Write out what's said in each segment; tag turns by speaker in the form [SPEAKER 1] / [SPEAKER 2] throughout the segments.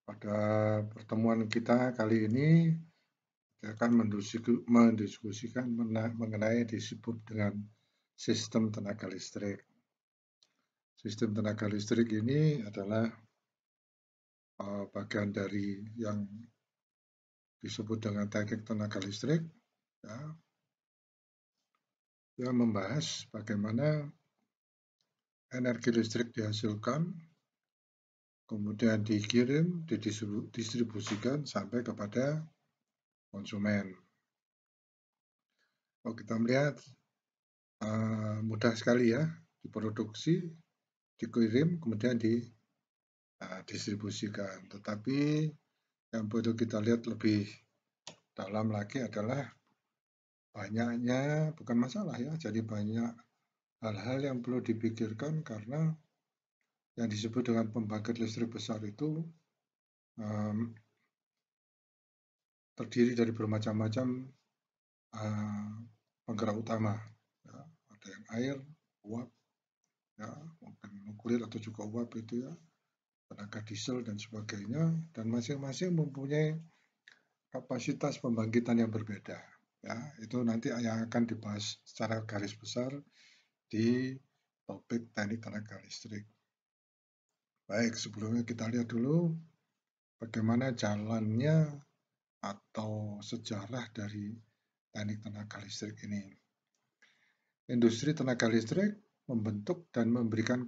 [SPEAKER 1] Pada pertemuan kita kali ini, kita akan mendiskusikan mengenai disebut dengan sistem tenaga listrik. Sistem tenaga listrik ini adalah bagian dari yang disebut dengan teknik tenaga listrik, ya, yang membahas bagaimana energi listrik dihasilkan, kemudian dikirim, didistribusikan sampai kepada konsumen. Kalau kita melihat mudah sekali ya, diproduksi, dikirim, kemudian didistribusikan. Tetapi yang perlu kita lihat lebih dalam lagi adalah banyaknya, bukan masalah ya, jadi banyak hal-hal yang perlu dipikirkan karena yang disebut dengan pembangkit listrik besar itu um, terdiri dari bermacam-macam penggerak utama. Ya, ada yang air, uap, ya, mungkin nuklir atau juga uap itu ya, tenaga diesel dan sebagainya, dan masing-masing mempunyai kapasitas pembangkitan yang berbeda. Ya, itu nanti yang akan dibahas secara garis besar di topik teknik tenaga listrik. Baik, sebelumnya kita lihat dulu bagaimana jalannya atau sejarah dari teknik tenaga listrik ini. Industri tenaga listrik membentuk dan memberikan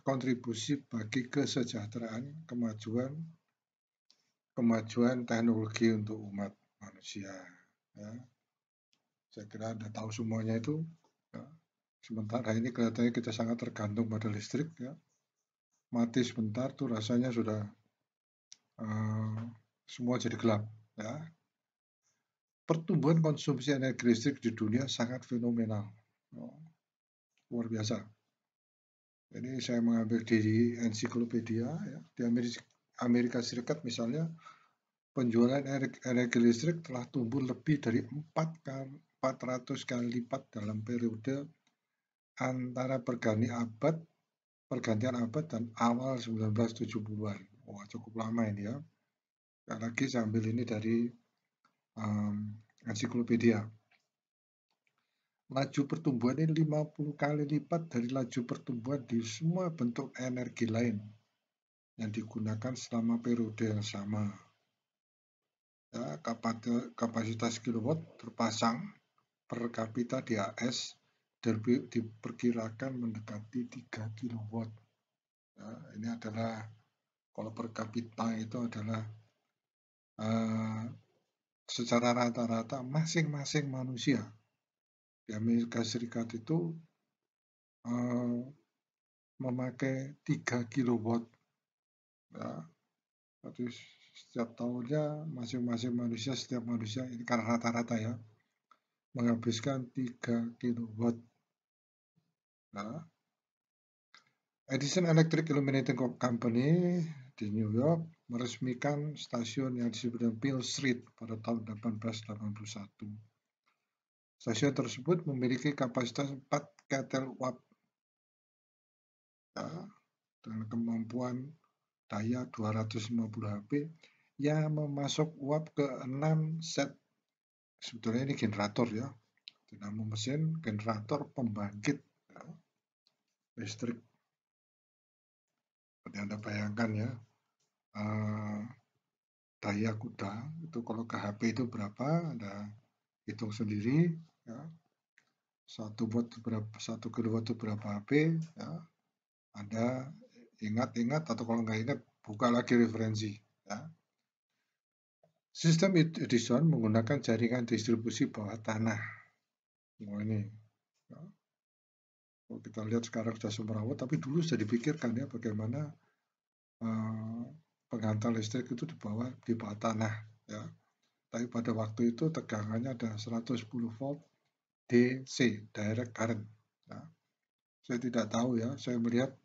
[SPEAKER 1] kontribusi bagi kesejahteraan, kemajuan teknologi untuk umat manusia. Ya. Saya kira Anda tahu semuanya itu. Ya. Sementara ini kelihatannya kita sangat tergantung pada listrik. Ya. Mati sebentar tuh rasanya sudah semua jadi gelap. Ya. Pertumbuhan konsumsi energi listrik di dunia sangat fenomenal. Luar biasa. Ini saya mengambil dari ensiklopedia. Ya. Di Amerika Serikat misalnya, penjualan energi listrik telah tumbuh lebih dari 400 kali lipat dalam periode antara pergantian abad dan awal 1970-an. Wah, cukup lama ini ya. Sekali lagi saya ambil ini dari ensiklopedia. Laju pertumbuhan ini 50 kali lipat dari laju pertumbuhan di semua bentuk energi lain yang digunakan selama periode yang sama. Ya, kapasitas kilowatt terpasang per kapita di AS diperkirakan mendekati 3 kilowatt. Ya, ini adalah kalau per kapita itu adalah secara rata-rata masing-masing manusia di Amerika Serikat itu memakai 3 kilowatt. Ya, jadi setiap tahunnya masing-masing manusia, setiap manusia ini karena rata-rata ya, menghabiskan 3 kilowatt. Nah, Edison Electric Illuminating Company di New York meresmikan stasiun yang disebut dengan Beale Street pada tahun 1881. Stasiun tersebut memiliki kapasitas 4 kW ya, dengan kemampuan daya 250 HP yang memasok uap ke 6 set. Sebetulnya ini generator ya, dinamo mesin, generator pembangkit ya, listrik. Seperti Anda bayangkan ya, daya kuda itu kalau ke HP itu berapa, Anda hitung sendiri ya. 1 kilowatt itu berapa HP ya. Anda ingat atau kalau nggak ingat buka lagi referensi ya. Sistem Edison menggunakan jaringan distribusi bawah tanah. Ini ya. Kalau kita lihat sekarang sudah semrawut, tapi dulu sudah dipikirkan ya bagaimana penghantar listrik itu di bawah tanah ya. Tapi pada waktu itu tegangannya ada 110 volt DC, direct current. Ya. Saya tidak tahu ya, saya melihat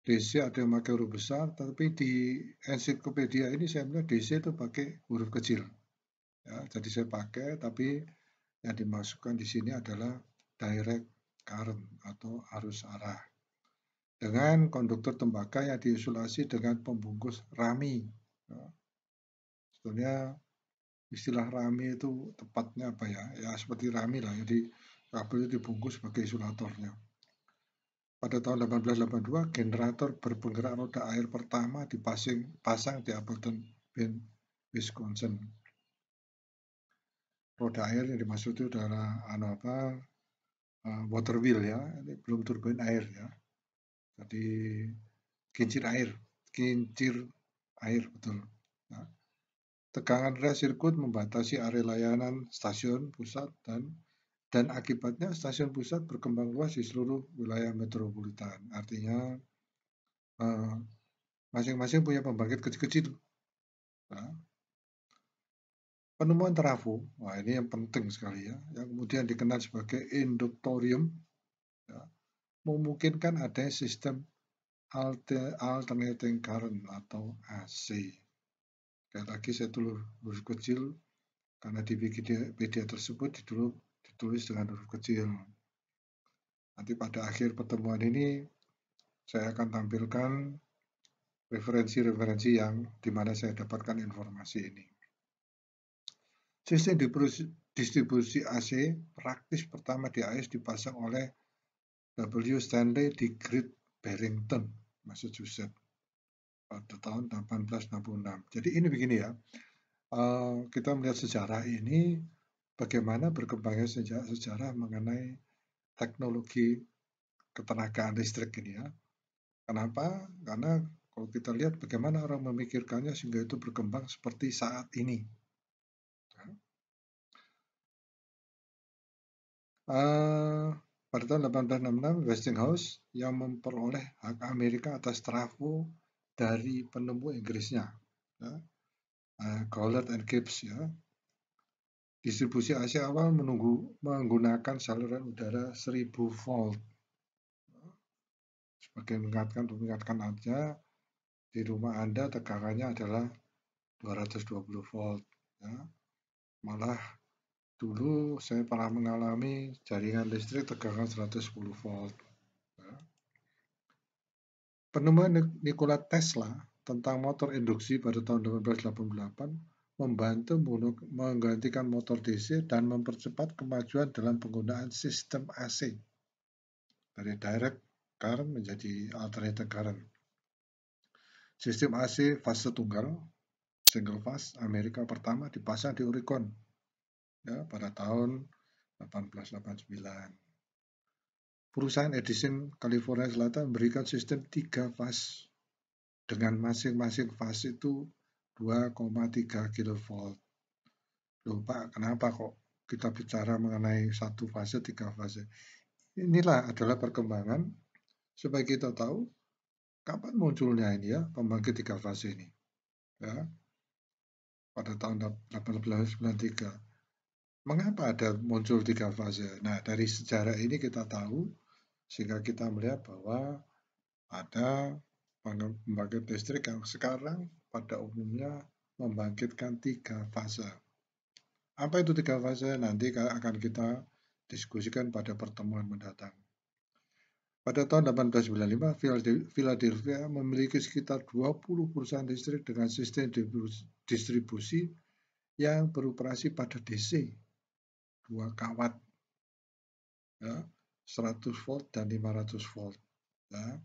[SPEAKER 1] DC ada yang pakai huruf besar, tapi di ensiklopedia ini saya melihat DC itu pakai huruf kecil. Ya, jadi saya pakai, tapi yang dimasukkan di sini adalah direct current atau arus arah. dengan konduktor tembaga yang diisolasi dengan pembungkus rami. Ya, sebetulnya istilah rami itu tepatnya apa ya? Ya seperti rami lah. Jadi kabel itu dibungkus sebagai isolatornya. Pada tahun 1882, generator berpenggerak roda air pertama dipasang di Appleton, Wisconsin. Roda air yang dimaksud itu adalah water wheel ya, ini belum turbin air ya. Jadi kincir air betul. Nah, tegangan rendah sirkuit membatasi area layanan stasiun pusat dan akibatnya stasiun pusat berkembang luas di seluruh wilayah metropolitan. Artinya eh, masing-masing punya pembangkit kecil-kecil. Nah, penemuan trafo, wah ini yang penting sekali ya, yang kemudian dikenal sebagai induktorium, ya, memungkinkan adanya sistem alternating current atau AC. Sekali lagi saya tulis huruf kecil karena di Wikipedia tersebut ditulis dengan huruf kecil. Nanti pada akhir pertemuan ini saya akan tampilkan referensi-referensi yang dimana saya dapatkan informasi ini. Sistem distribusi AC praktis pertama di AS dipasang oleh W. Stanley di Great Barrington, Massachusetts pada tahun 1866. Jadi ini begini ya, kita melihat sejarah ini bagaimana berkembangnya sejarah mengenai teknologi ketenagaan listrik ini ya. Kenapa? Karena kalau kita lihat bagaimana orang memikirkannya sehingga itu berkembang seperti saat ini. Pada tahun 1866, Westinghouse yang memperoleh hak Amerika atas trafo dari penemu Inggrisnya, ya, Goddard and Gibbs ya. Distribusi AC awal menggunakan saluran udara 1000 volt. Sebagai mengingatkan aja, di rumah Anda tegangannya adalah 220 volt. Ya. Malah dulu saya pernah mengalami jaringan listrik tegangan 110 volt. Ya. Penemuan Nikola Tesla tentang motor induksi pada tahun 1888 membantu menggantikan motor DC dan mempercepat kemajuan dalam penggunaan sistem AC dari direct current menjadi alternating current. Sistem AC fase tunggal single phase Amerika pertama dipasang di Oregon ya pada tahun 1889. Perusahaan Edison California Selatan memberikan sistem 3 fase dengan masing-masing fase itu 2,3 kilovolt. Loh Pak, kenapa kok kita bicara mengenai satu fase, 3 fase? Inilah adalah perkembangan supaya kita tahu kapan munculnya ini ya pembangkit 3 fase ini. Ya, pada tahun 1893. Mengapa ada muncul 3 fase? Nah, dari sejarah ini kita tahu sehingga kita melihat bahwa ada pembangkit listrik yang sekarang pada umumnya membangkitkan 3 fase. Apa itu 3 fase? Nanti akan kita diskusikan pada pertemuan mendatang. Pada tahun 1895, Philadelphia memiliki sekitar 20 perusahaan listrik dengan sistem distribusi yang beroperasi pada DC, 2 kawat, ya, 100 volt dan 500 volt. Ya.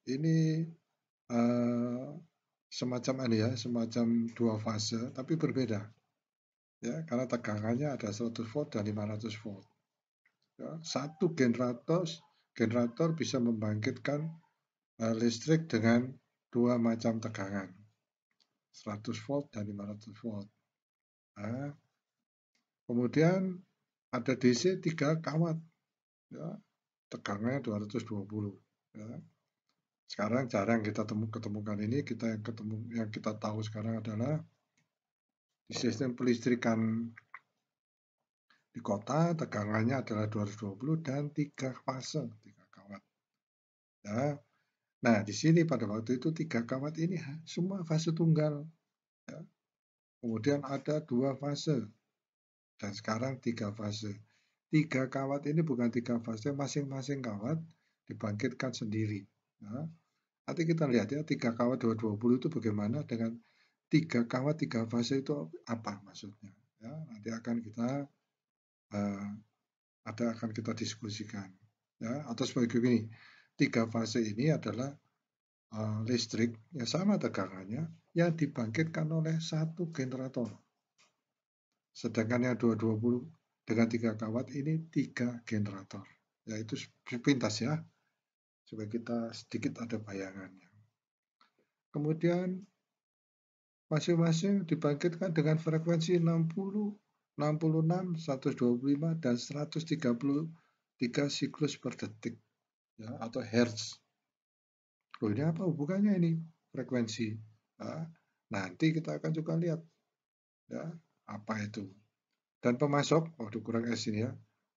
[SPEAKER 1] Ini semacam semacam 2 fase, tapi berbeda. Ya, karena tegangannya ada 100 volt dan 500 volt. Ya, satu generator bisa membangkitkan listrik dengan 2 macam tegangan, 100 volt dan 500 volt. Nah, kemudian ada DC 3 kawat, ya, tegangannya 220. Ya. Sekarang jarang kita ketemukan ini, yang kita tahu sekarang adalah di sistem pelistrikan di kota tegangannya adalah 220 dan 3 fase, 3 kawat. Ya. Nah, di sini pada waktu itu 3 kawat ini semua fase tunggal. Ya. Kemudian ada 2 fase dan sekarang 3 fase. 3 kawat ini bukan 3 fase, masing-masing kawat dibangkitkan sendiri. Ya. Nanti kita lihat ya 3 kawat 220 itu bagaimana dengan 3 kawat 3 fase itu apa maksudnya. Ya, nanti akan kita diskusikan. Ya, atau sebagai begini, 3 fase ini adalah listrik yang sama tegangannya yang dibangkitkan oleh satu generator. Sedangkan yang 220 dengan 3 kawat ini 3 generator. Ya itu sepintas ya, supaya kita sedikit ada bayangannya. Kemudian masing-masing dibangkitkan dengan frekuensi 60, 66, 125, dan 133 siklus per detik ya, atau hertz. Loh, ini apa hubungannya ini frekuensi? Nah, nanti kita akan juga lihat ya apa itu. Dan pemasok, waduh kurang S ini ya,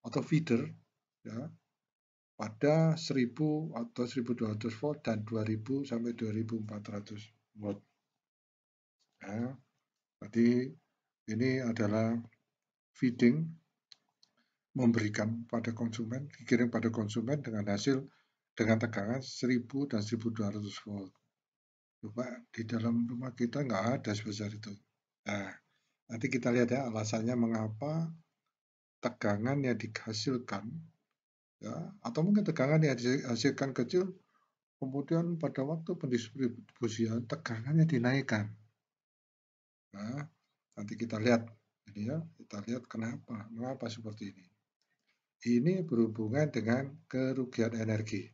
[SPEAKER 1] atau feeder ya pada 1000 atau 1200 volt dan 2000 sampai 2400 volt. Ya, jadi ini adalah feeding, memberikan pada konsumen, dikirim pada konsumen dengan hasil dengan tegangan 1000 dan 1200 volt. Coba di dalam rumah kita nggak ada sebesar itu. Nah, nanti kita lihat ya alasannya mengapa tegangan yang dihasilkan ya, atau mungkin tegangan yang dihasilkan kecil, kemudian pada waktu pendistribusian tegangannya dinaikkan. Nah, nanti kita lihat ini ya, kita lihat mengapa seperti ini. Ini berhubungan dengan kerugian energi.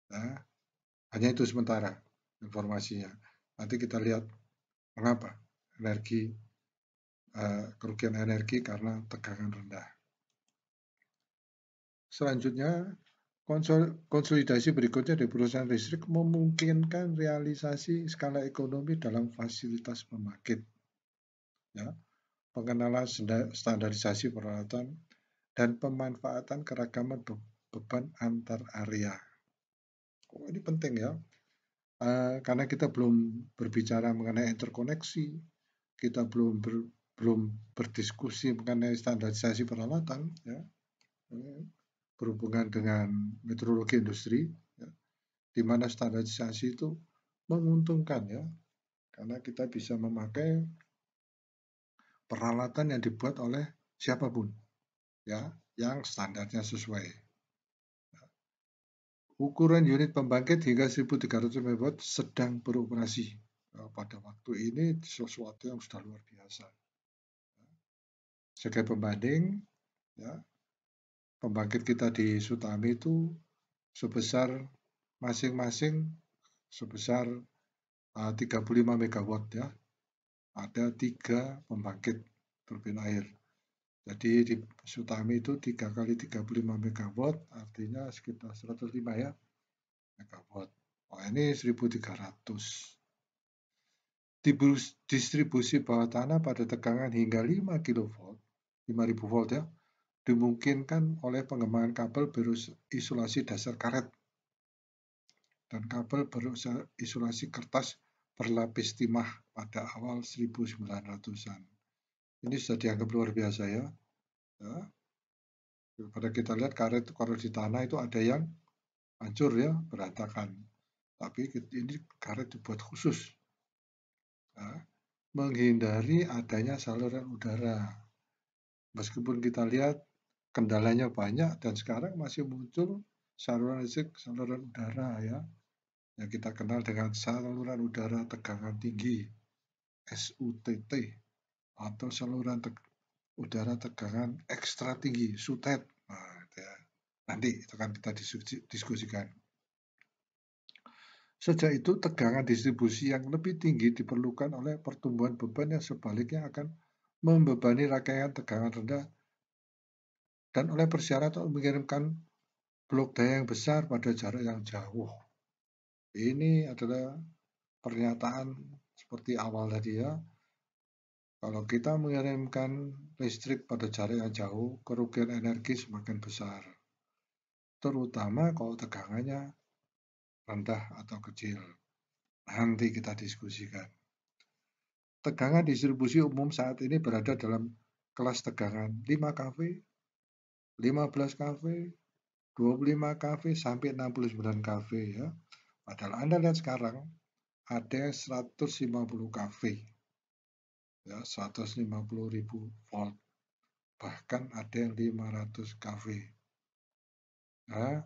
[SPEAKER 1] Nah, hanya itu sementara informasinya. Nanti kita lihat mengapa kerugian energi karena tegangan rendah. Selanjutnya, konsolidasi berikutnya dari perusahaan listrik memungkinkan realisasi skala ekonomi dalam fasilitas pembangkit, ya, pengenalan standarisasi peralatan, dan pemanfaatan keragaman beban antar area. Oh, ini penting ya, karena kita belum berbicara mengenai interkoneksi, kita belum berdiskusi mengenai standarisasi peralatan, ya, berhubungan dengan meteorologi industri, ya, di mana standarisasi itu menguntungkan ya, karena kita bisa memakai peralatan yang dibuat oleh siapapun, ya, yang standarnya sesuai. Ukuran unit pembangkit hingga 1300 MW sedang beroperasi. Pada waktu ini sesuatu yang sudah luar biasa. Sebagai pembanding, ya, pembangkit kita di Sutami itu sebesar masing-masing sebesar 35 MW ya. Ada 3 pembangkit turbin air. Jadi di Sutami itu 3 kali 35 MW artinya sekitar 105 ya megawatt. Oh, ini 1300. Distribusi bawah tanah pada tegangan hingga 5 kV, 5000 volt ya, dimungkinkan oleh pengembangan kabel berisolasi dasar karet dan kabel berisolasi kertas berlapis timah pada awal 1900-an. Ini sudah dianggap luar biasa ya. Pada kita lihat karet kalau di tanah itu ada yang hancur ya, berantakan. Tapi ini karet dibuat khusus. Ya, menghindari adanya saluran udara. Meskipun kita lihat kendalanya banyak dan sekarang masih muncul saluran listrik, saluran udara ya, yang kita kenal dengan saluran udara tegangan tinggi (SUTT) atau saluran udara tegangan ekstra tinggi (SUTET). Nah, ya. Nanti itu akan kita diskusikan. Sejak itu, tegangan distribusi yang lebih tinggi diperlukan oleh pertumbuhan beban yang sebaliknya akan membebani rangkaian tegangan rendah dan oleh persyaratan untuk mengirimkan blok daya yang besar pada jarak yang jauh. Ini adalah pernyataan seperti awal tadi ya. Kalau kita mengirimkan listrik pada jarak yang jauh, kerugian energi semakin besar. Terutama kalau tegangannya rendah atau kecil. Nanti kita diskusikan. Tegangan distribusi umum saat ini berada dalam kelas tegangan 5 kV, 15 kV, 25 kV sampai 69 kV ya. Padahal Anda lihat sekarang ada 150 kV ya, 150.000 volt. Bahkan ada yang 500 kV. Ya,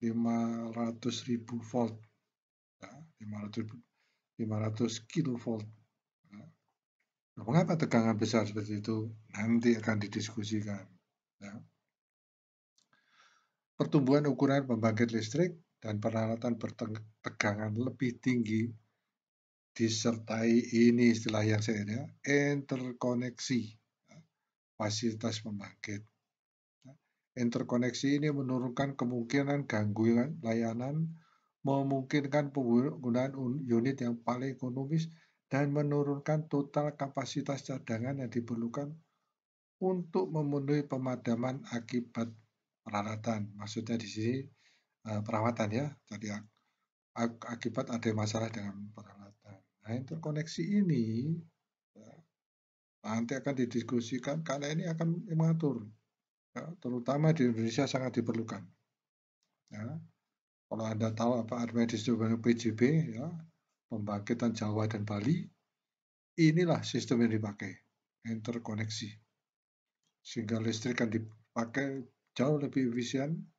[SPEAKER 1] 500.000 volt. Ya, 500 kilovolt. Ya. Nah, mengapa tegangan besar seperti itu? Nanti akan didiskusikan. Ya. Pertumbuhan ukuran pembangkit listrik dan peralatan bertegangan lebih tinggi disertai ini istilah yang saya ini, interkoneksi fasilitas pembangkit. Interkoneksi ini menurunkan kemungkinan gangguan layanan, memungkinkan penggunaan unit yang paling ekonomis, dan menurunkan total kapasitas cadangan yang diperlukan untuk memenuhi pemadaman akibat peralatan. Maksudnya di sini perawatan ya, jadi akibat ada masalah dengan peralatan. Nah, interkoneksi ini nanti akan didiskusikan karena ini akan mengatur, ya, terutama di Indonesia sangat diperlukan. Ya. Kalau Anda tahu apa artinya disebut PJB, ya, pembangkitan Jawa dan Bali, inilah sistem yang dipakai, interkoneksi, sehingga listrik kan dipakai jauh lebih efisien,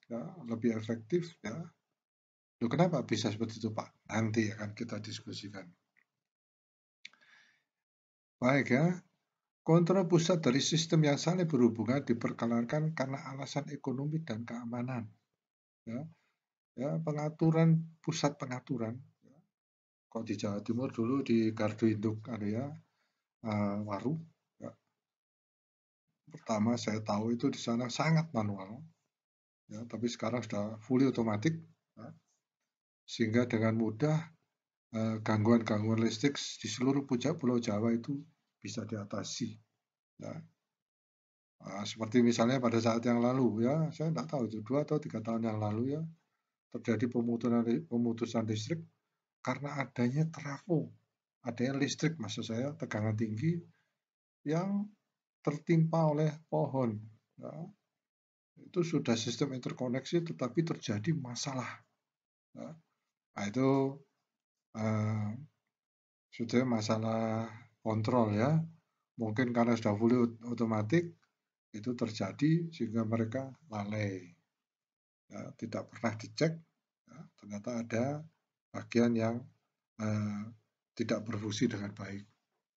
[SPEAKER 1] ya, lebih efektif, ya. Loh, kenapa bisa seperti itu, Pak? Nanti akan kita diskusikan. Baik ya, kontrol pusat dari sistem yang saling berhubungan diperkenalkan karena alasan ekonomi dan keamanan. Ya, ya pengaturan pusat pengaturan. Ya. Kalau di Jawa Timur dulu di Gardu Induk ada ya, Waru. Ya. Pertama saya tahu itu di sana sangat manual, ya, tapi sekarang sudah fully otomatis, ya, sehingga dengan mudah gangguan-gangguan listrik di seluruh Pulau Jawa itu bisa diatasi. Ya. Seperti misalnya pada saat yang lalu ya, saya tidak tahu itu 2 atau 3 tahun yang lalu ya, terjadi pemutusan listrik karena adanya trafo, adanya listrik maksud saya tegangan tinggi yang tertimpa oleh pohon. Ya. Itu sudah sistem interkoneksi tetapi terjadi masalah. Ya. Nah, itu sudah masalah kontrol ya. Mungkin karena sudah fully otomatis itu terjadi sehingga mereka lalai. Ya, tidak pernah dicek, ya, ternyata ada bagian yang tidak berfungsi dengan baik,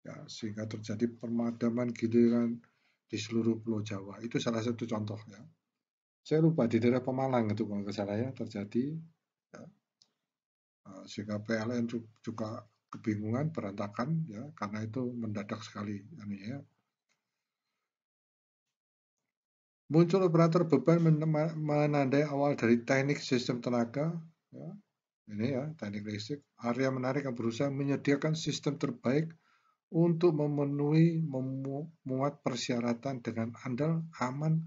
[SPEAKER 1] ya, sehingga terjadi pemadaman giliran di seluruh Pulau Jawa. Itu salah satu contoh ya. Saya lupa di daerah Pemalang itu kalau nggak salah ya terjadi, ya, sehingga PLN juga kebingungan, berantakan ya karena itu mendadak sekali ya. Muncul operator beban menandai awal dari teknik sistem tenaga, ya. Ini ya teknik listrik. Area menarik yang berusaha menyediakan sistem terbaik untuk memenuhi memuat persyaratan dengan andal, aman,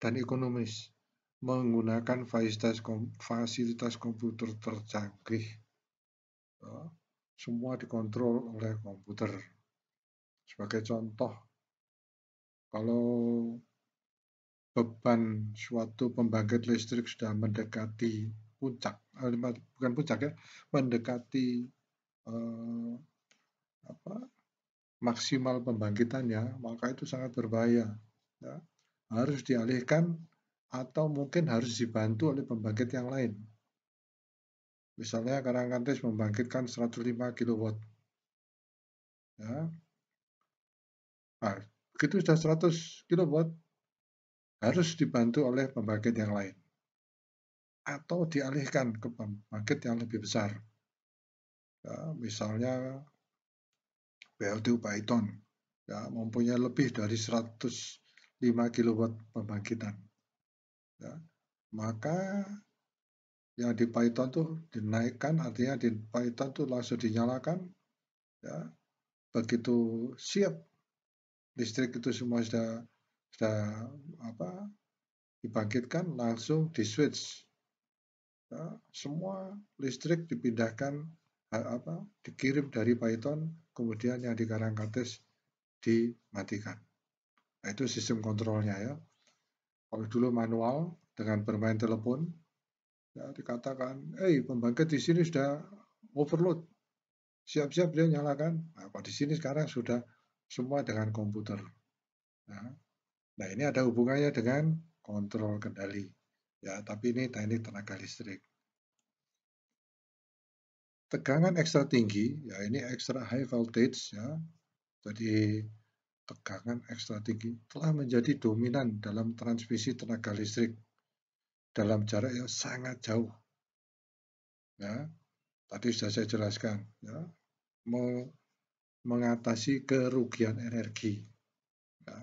[SPEAKER 1] dan ekonomis menggunakan fasilitas komputer tercanggih. Ya, semua dikontrol oleh komputer. Sebagai contoh, kalau beban suatu pembangkit listrik sudah mendekati puncak, bukan puncak ya, mendekati maksimal pembangkitannya, maka itu sangat berbahaya. Ya. Harus dialihkan atau mungkin harus dibantu oleh pembangkit yang lain. Misalnya Karangkantis membangkitkan 105 kW. Ya. Nah, begitu sudah 100 kW, harus dibantu oleh pembangkit yang lain. Atau dialihkan ke pembangkit yang lebih besar. Ya, misalnya PLTU Python ya, mempunyai lebih dari 105 kW pembangkitan. Ya, maka yang di Python tuh dinaikkan, artinya di Python tuh langsung dinyalakan, ya, begitu siap listrik itu semua sudah dibangkitkan, langsung di switch, ya, semua listrik dipindahkan, dikirim dari Python, kemudian yang di Karangkates dimatikan. Nah, itu sistem kontrolnya ya. Kalau dulu manual dengan bermain telepon, ya dikatakan, pembangkit di sini sudah overload, siap-siap dia nyalakan. Nah, kalau di sini sekarang sudah semua dengan komputer. Nah, ini ada hubungannya dengan kontrol kendali. Ya, tapi ini teknik tenaga listrik. Tegangan ekstra tinggi, ya ini extra high voltage, ya. Jadi tegangan ekstra tinggi telah menjadi dominan dalam transmisi tenaga listrik dalam jarak yang sangat jauh. Ya, tadi sudah saya jelaskan, ya, mengatasi kerugian energi, ya,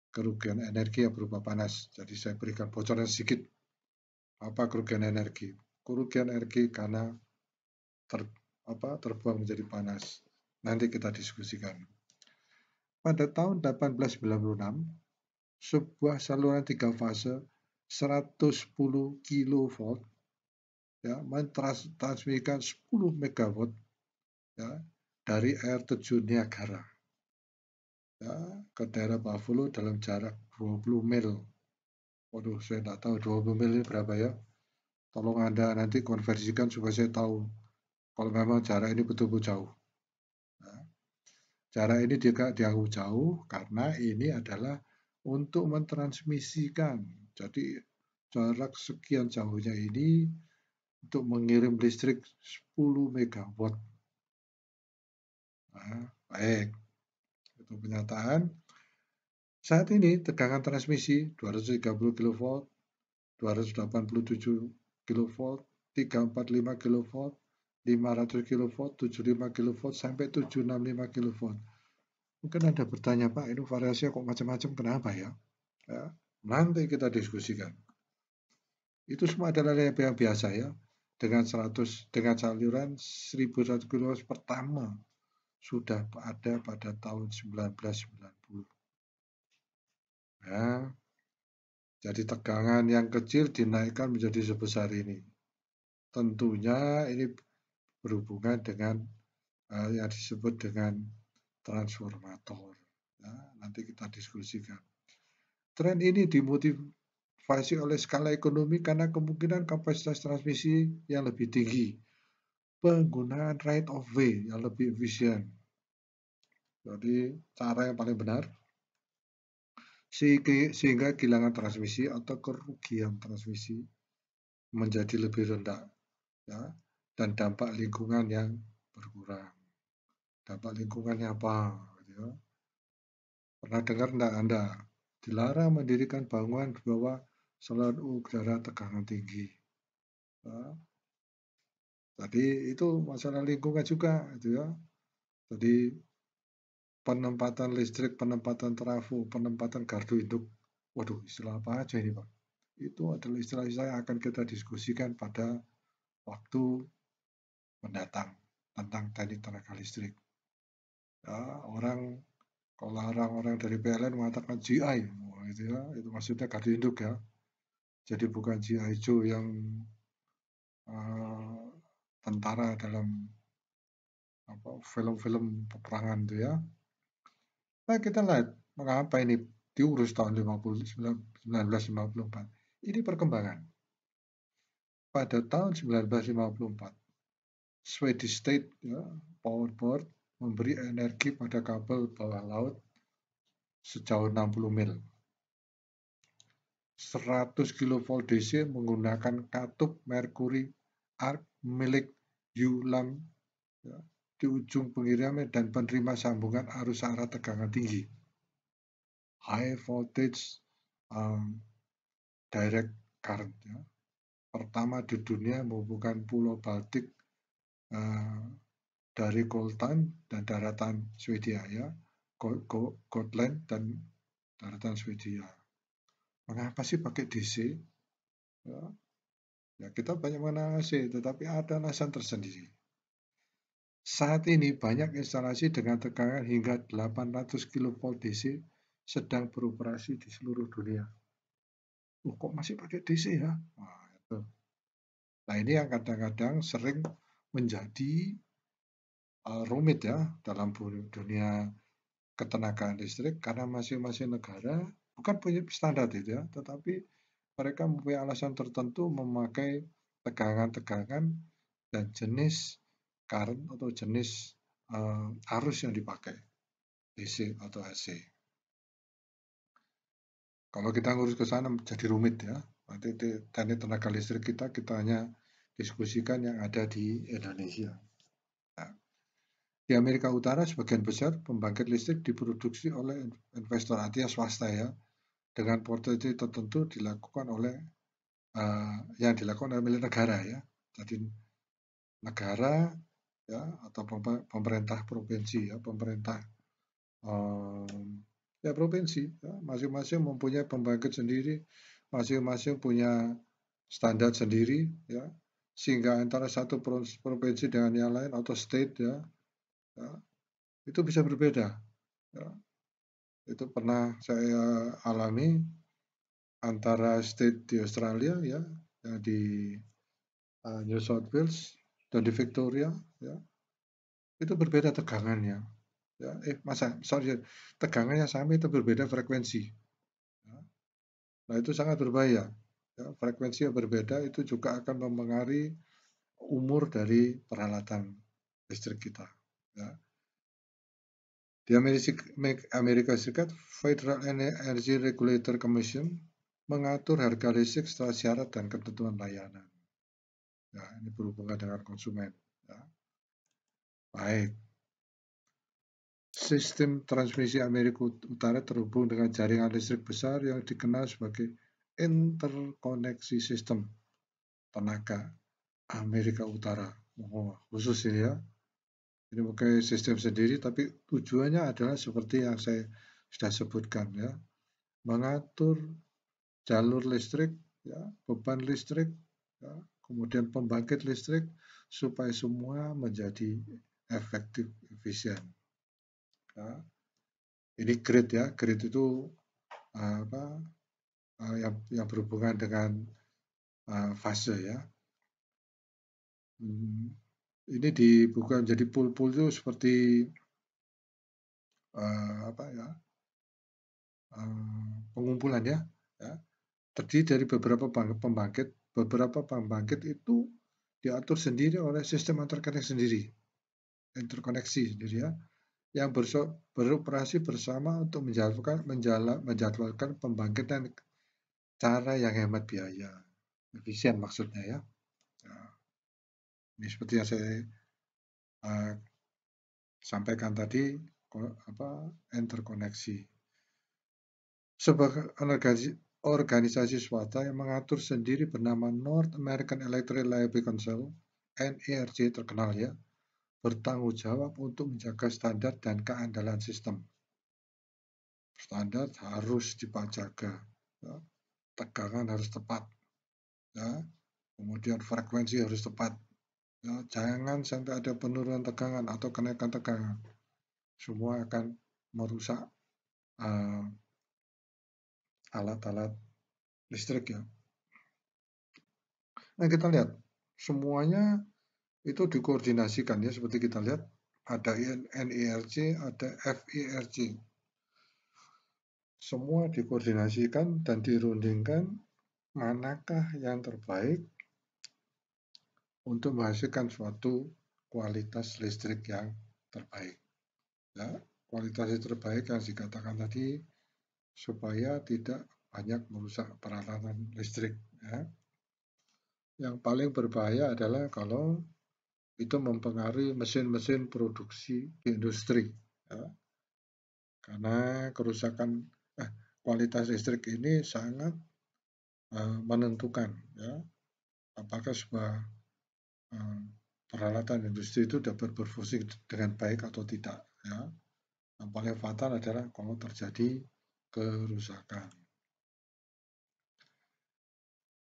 [SPEAKER 1] kerugian energi yang berupa panas. Jadi saya berikan bocoran sedikit. Apa kerugian energi? Kerugian energi karena terbuang menjadi panas. Nanti kita diskusikan. Pada tahun 1896, sebuah saluran 3 fase 110 kV, ya, mentransmisikan 10 megawatt, ya, dari air terjun Niagara, ya, ke daerah Buffalo dalam jarak 20 mil. Waduh, saya tidak tahu 20 mil ini berapa ya. Tolong Anda nanti konversikan supaya saya tahu kalau memang jarak ini betul-betul jauh. Nah, jarak ini juga dianggap jauh karena ini adalah untuk mentransmisikan. Jadi jarak sekian jauhnya ini untuk mengirim listrik 10 megawatt. Nah, baik, itu pernyataan. Saat ini tegangan transmisi 230 kV, 287 kV, 345 kV, 500 kV, 75 kV, sampai 765 kV. Mungkin Anda bertanya, Pak, ini variasinya kok macam-macam, kenapa ya? Ya, nanti kita diskusikan. Itu semua adalah yang biasa ya. Dengan saluran 1100 kV pertama sudah ada pada tahun 1990. Ya, jadi tegangan yang kecil dinaikkan menjadi sebesar ini. Tentunya ini berhubungan dengan yang disebut dengan transformator. Ya, nanti kita diskusikan. Tren ini dimotivasi oleh skala ekonomi karena kemungkinan kapasitas transmisi yang lebih tinggi, penggunaan right of way yang lebih efisien. Jadi cara yang paling benar sehingga kehilangan transmisi atau kerugian transmisi menjadi lebih rendah, ya, dan dampak lingkungan yang berkurang. Dampak lingkungannya apa? Gitu ya. Pernah dengar enggak Anda? Dilarang mendirikan bangunan di bawah saluran udara tegangan tinggi. Ya. Jadi itu masalah lingkungan juga, gitu ya. Jadi penempatan listrik, penempatan trafo, penempatan gardu induk. Waduh, istilah apa aja ini, Pak? Itu adalah istilah-istilah yang akan kita diskusikan pada waktu mendatang tentang teknik tenaga listrik. Ya, kalau orang-orang dari PLN mengatakan GI, gitu ya, itu maksudnya gardu induk ya. Jadi bukan GI Joe yang tentara dalam film-film peperangan itu ya. Nah, kita lihat mengapa ini diurus tahun 1954. Ini perkembangan. Pada tahun 1954, Swedish State, ya, Power Board memberi energi pada kabel bawah laut sejauh 60 mil. 100 kV DC menggunakan katup merkuri arc milik Ulam, ya, di ujung pengirimnya dan penerima sambungan arus arah tegangan tinggi. High voltage direct current, ya. Pertama di dunia menghubungkan Pulau Baltik dari Gotland dan daratan Swedia, ya, Gotland dan daratan Swedia. Mengapa sih pakai DC? Ya, ya kita banyak mengenal AC, tetapi ada alasan tersendiri. Saat ini banyak instalasi dengan tegangan hingga 800 kV DC sedang beroperasi di seluruh dunia. Kok masih pakai DC ya? Nah, itu. Nah, ini yang kadang-kadang sering menjadi rumit ya dalam dunia ketenagaan listrik karena masing-masing negara bukan punya standar itu ya, tetapi mereka mempunyai alasan tertentu memakai tegangan-tegangan dan jenis current atau jenis arus yang dipakai, DC atau AC. Kalau kita ngurus ke sana jadi rumit ya. Nanti teknik tenaga listrik kita hanya diskusikan yang ada di Indonesia. Nah, di Amerika Utara sebagian besar pembangkit listrik diproduksi oleh investor, artinya swasta ya, dengan potensi tertentu dilakukan oleh yang dilakukan oleh milik negara ya. Jadi negara ya atau pemerintah provinsi ya, pemerintah ya provinsi ya, masing-masing mempunyai pembangkit sendiri, masing-masing punya standar sendiri ya, sehingga antara satu provinsi dengan yang lain atau state ya, itu bisa berbeda ya. Itu pernah saya alami antara state di Australia ya, yang di New South Wales dan di Victoria ya, itu berbeda tegangannya ya, tegangannya sama itu berbeda frekuensi ya. Nah itu sangat berbahaya ya, frekuensi yang berbeda itu juga akan mempengaruhi umur dari peralatan listrik kita ya. Di Amerika Serikat, Federal Energy Regulatory Commission mengatur harga listrik setelah syarat dan ketentuan layanan. Ya, ini berhubungan dengan konsumen. Ya. Baik. Sistem transmisi Amerika Utara terhubung dengan jaringan listrik besar yang dikenal sebagai interkoneksi sistem tenaga Amerika Utara. Oh, khusus ini ya. Ini memakai sistem sendiri, tapi tujuannya adalah seperti yang saya sudah sebutkan ya, mengatur jalur listrik, ya, beban listrik, ya, kemudian pembangkit listrik supaya semua menjadi efektif, efisien. Ya. Ini grid ya, grid itu yang berhubungan dengan fase ya. Ini dibuka menjadi pool-pool itu seperti pengumpulan ya, terdiri dari beberapa pembangkit. Beberapa pembangkit itu diatur sendiri oleh sistem interkoneksi sendiri ya, yang beroperasi bersama untuk menjadwalkan pembangkitan cara yang hemat biaya, efisien maksudnya ya. Ini seperti yang saya sampaikan tadi, interkoneksi. Sebagai organisasi swasta yang mengatur sendiri bernama North American Electric Reliability Council, NERC terkenal ya, bertanggung jawab untuk menjaga standar dan keandalan sistem. Standar harus dijaga, ya. Tegangan harus tepat, ya. Kemudian frekuensi harus tepat, ya. Jangan sampai ada penurunan tegangan atau kenaikan tegangan, semua akan merusak alat-alat listrik ya. Nah kita lihat semuanya itu dikoordinasikan ya, seperti kita lihat ada NERC, ada FERC. Semua dikoordinasikan dan dirundingkan manakah yang terbaik untuk menghasilkan suatu kualitas listrik yang terbaik. Ya, kualitas yang terbaik yang dikatakan tadi supaya tidak banyak merusak peralatan listrik. Ya. Yang paling berbahaya adalah kalau itu mempengaruhi mesin-mesin produksi di industri. Ya. Karena kerusakan kualitas listrik ini sangat menentukan ya, apakah sebuah peralatan industri itu dapat berfungsi dengan baik atau tidak. Ya. Yang paling fatal adalah kalau terjadi kerusakan.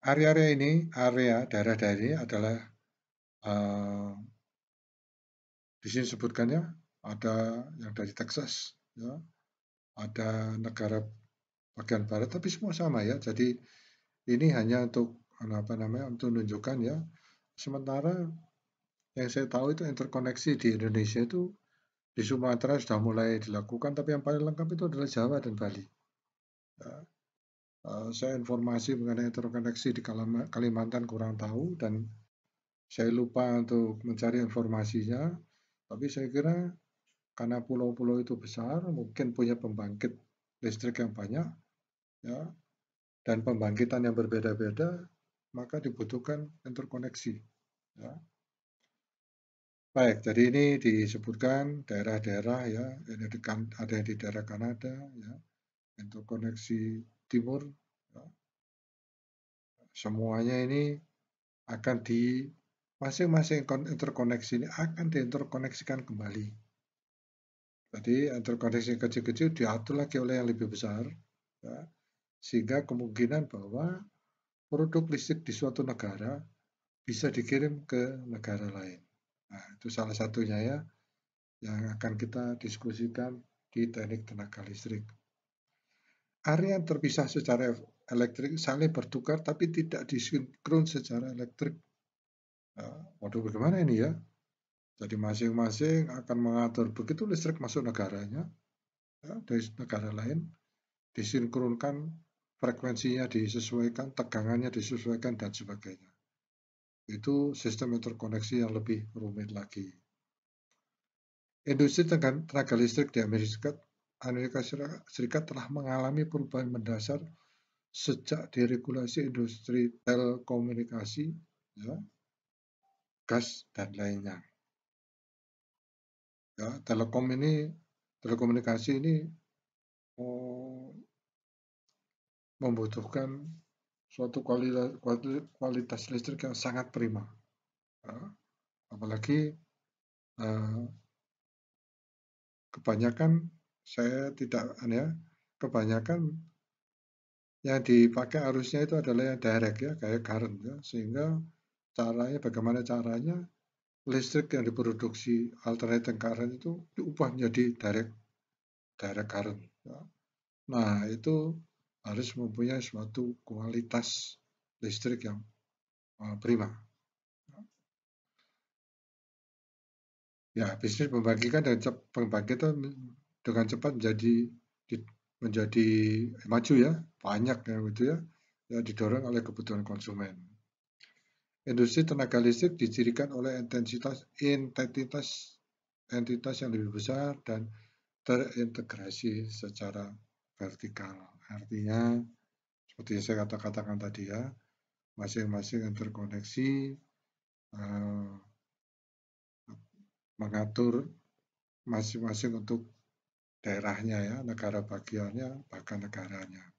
[SPEAKER 1] Daerah-daerah ini adalah di sini sebutkannya ada yang dari Texas, ya, ada negara bagian barat, tapi semua sama ya. Jadi ini hanya untuk untuk menunjukkan ya. Sementara yang saya tahu itu interkoneksi di Indonesia itu di Sumatera sudah mulai dilakukan, tapi yang paling lengkap itu adalah Jawa dan Bali. Ya. Saya informasi mengenai interkoneksi di Kalimantan kurang tahu dan saya lupa untuk mencari informasinya. Tapi saya kira karena pulau-pulau itu besar, mungkin punya pembangkit listrik yang banyak, ya, dan pembangkitan yang berbeda-beda, maka dibutuhkan interkoneksi. Ya. Baik, jadi ini disebutkan daerah-daerah ya, ini ada yang di daerah Kanada, ya, interkoneksi timur, ya. Semuanya ini akan masing-masing interkoneksi ini akan diinterkoneksikan kembali. Jadi interkoneksi kecil-kecil diatur lagi oleh yang lebih besar, ya, sehingga kemungkinan bahwa produk listrik di suatu negara bisa dikirim ke negara lain. Nah, itu salah satunya ya yang akan kita diskusikan di teknik tenaga listrik. Area yang terpisah secara elektrik saling bertukar tapi tidak disinkron secara elektrik. Nah, waduh, bagaimana ini ya? Jadi masing-masing akan mengatur begitu listrik masuk negaranya, ya, dari negara lain, disinkronkan, frekuensinya disesuaikan, tegangannya disesuaikan, dan sebagainya. Itu sistem interkoneksi yang lebih rumit lagi. Industri tenaga listrik di Amerika Serikat telah mengalami perubahan mendasar sejak deregulasi industri telekomunikasi, ya, gas, dan lainnya. Ya, telekomunikasi ini membutuhkan suatu kualitas listrik yang sangat prima. Ya, apalagi kebanyakan kebanyakan yang dipakai arusnya itu adalah yang direct ya, kayak current ya, sehingga bagaimana caranya listrik yang diproduksi alternating current itu diubah menjadi direct current. Ya. Nah, itu harus mempunyai suatu kualitas listrik yang prima. Ya, bisnis pembangkitan dengan cepat menjadi maju ya, banyak ya gitu ya, ya didorong oleh kebutuhan konsumen. Industri tenaga listrik dicirikan oleh entitas yang lebih besar dan terintegrasi secara vertikal. Artinya, seperti yang saya katakan tadi ya, masing-masing interkoneksi mengatur masing-masing untuk daerahnya ya, negara bagiannya, bahkan negaranya.